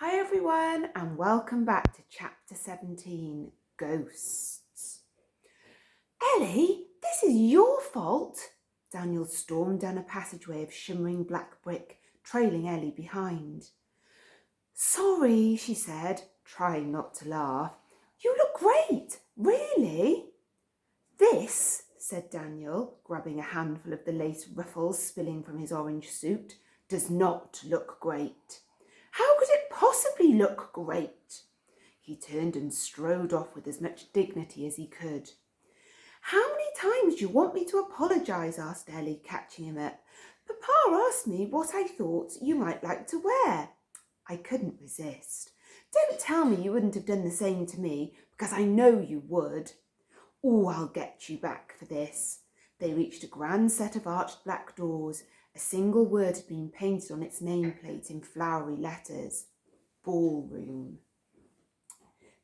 Hi everyone and welcome back to chapter 17, Ghosts. Ellie, this is your fault. Daniel stormed down a passageway of shimmering black brick, trailing Ellie behind. Sorry, she said, trying not to laugh. You look great, really? This, said Daniel, grabbing a handful of the lace ruffles spilling from his orange suit, does not look great. How could it possibly look great? He turned and strode off with as much dignity as he could. How many times do you want me to apologise? Asked Ellie, catching him up. Papa asked me what I thought you might like to wear. I couldn't resist. Don't tell me you wouldn't have done the same to me, because I know you would. Oh, I'll get you back for this. They reached a grand set of arched black doors. A single word had been painted on its nameplate in flowery letters. Ballroom.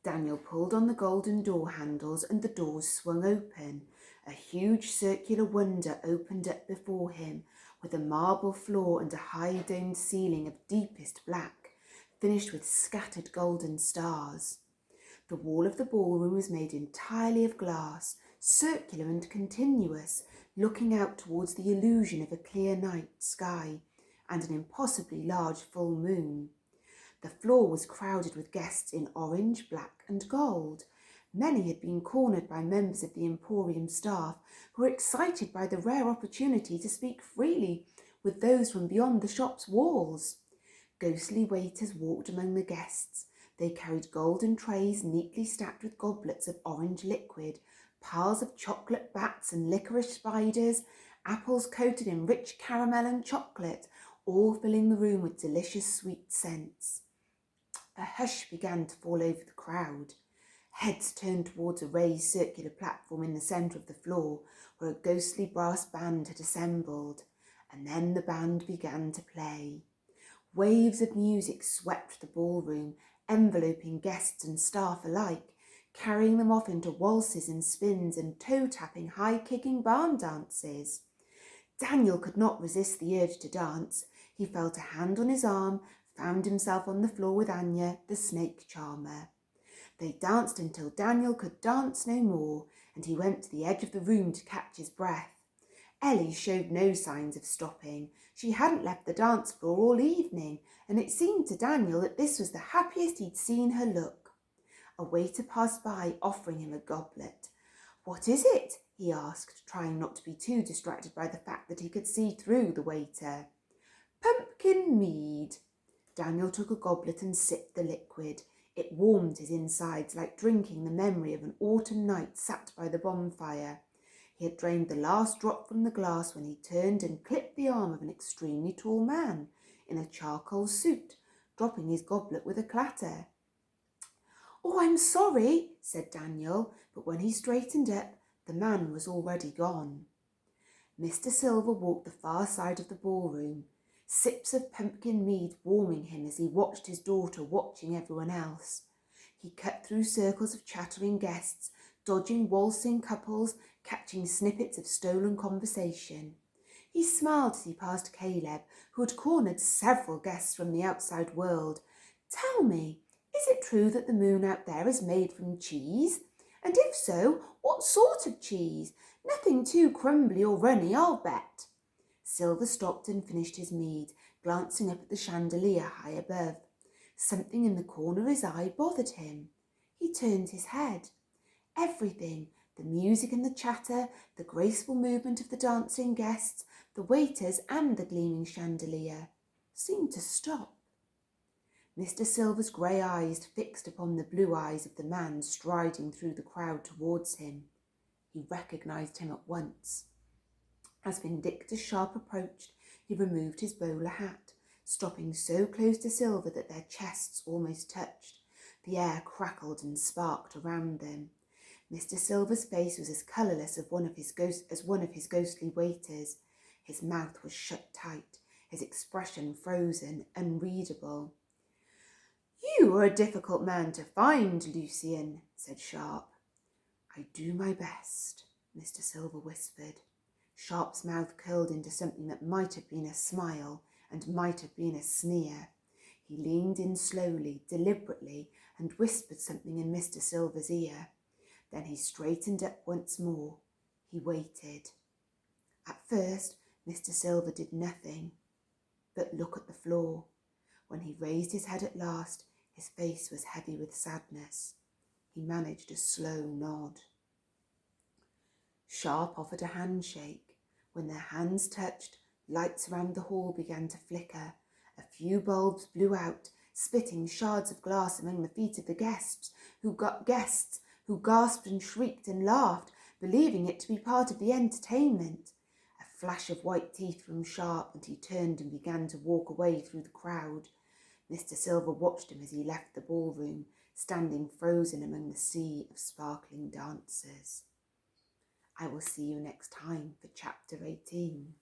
Daniel pulled on the golden door handles and the doors swung open. A huge circular wonder opened up before him, with a marble floor and a high domed ceiling of deepest black, finished with scattered golden stars. The wall of the ballroom was made entirely of glass, circular and continuous, looking out towards the illusion of a clear night sky and an impossibly large full moon. The floor was crowded with guests in orange, black and gold. Many had been cornered by members of the Emporium staff who were excited by the rare opportunity to speak freely with those from beyond the shop's walls. Ghostly waiters walked among the guests. They carried golden trays neatly stacked with goblets of orange liquid, piles of chocolate bats and licorice spiders, apples coated in rich caramel and chocolate, all filling the room with delicious sweet scents. A hush began to fall over the crowd. Heads turned towards a raised circular platform in the centre of the floor where a ghostly brass band had assembled, and then the band began to play. Waves of music swept the ballroom, enveloping guests and staff alike, carrying them off into waltzes and spins and toe-tapping, high-kicking barn dances. Daniel could not resist the urge to dance. He felt a hand on his arm, found himself on the floor with Anya, the snake charmer. They danced until Daniel could dance no more, and he went to the edge of the room to catch his breath. Ellie showed no signs of stopping. She hadn't left the dance floor all evening, and it seemed to Daniel that this was the happiest he'd seen her look. A waiter passed by, offering him a goblet. What is it? He asked, trying not to be too distracted by the fact that he could see through the waiter. Pumpkin mead. Daniel took a goblet and sipped the liquid. It warmed his insides like drinking the memory of an autumn night sat by the bonfire. He had drained the last drop from the glass when he turned and clipped the arm of an extremely tall man in a charcoal suit, dropping his goblet with a clatter. Oh, I'm sorry, said Daniel, but when he straightened up, the man was already gone. Mr. Silver walked the far side of the ballroom, sips of pumpkin mead warming him as he watched his daughter watching everyone else. He cut through circles of chattering guests, dodging waltzing couples, catching snippets of stolen conversation. He smiled as he passed Caleb, who had cornered several guests from the outside world. Tell me, is it true that the moon out there is made from cheese? And if so, what sort of cheese? Nothing too crumbly or runny, I'll bet. Silver stopped and finished his mead, glancing up at the chandelier high above. Something in the corner of his eye bothered him. He turned his head. Everything, the music and the chatter, the graceful movement of the dancing guests, the waiters and the gleaming chandelier, seemed to stop. Mr. Silver's grey eyes fixed upon the blue eyes of the man striding through the crowd towards him. He recognised him at once. As Vindictus Sharp approached, he removed his bowler hat, stopping so close to Silver that their chests almost touched. The air crackled and sparked around them. Mr. Silver's face was as colourless as one of his ghostly waiters. His mouth was shut tight, his expression frozen, unreadable. You are a difficult man to find, Lucian, said Sharp. I do my best, Mr. Silver whispered. Sharp's mouth curled into something that might have been a smile and might have been a sneer. He leaned in slowly, deliberately, and whispered something in Mr. Silver's ear. Then he straightened up once more. He waited. At first, Mr. Silver did nothing but look at the floor. When he raised his head at last, his face was heavy with sadness. He managed a slow nod. Sharp offered a handshake. When their hands touched, lights around the hall began to flicker. A few bulbs blew out, spitting shards of glass among the feet of the guests who gasped and shrieked and laughed, believing it to be part of the entertainment. A flash of white teeth from Sharp, and he turned and began to walk away through the crowd. Mr. Silver watched him as he left the ballroom, standing frozen among the sea of sparkling dancers. I will see you next time for Chapter 18.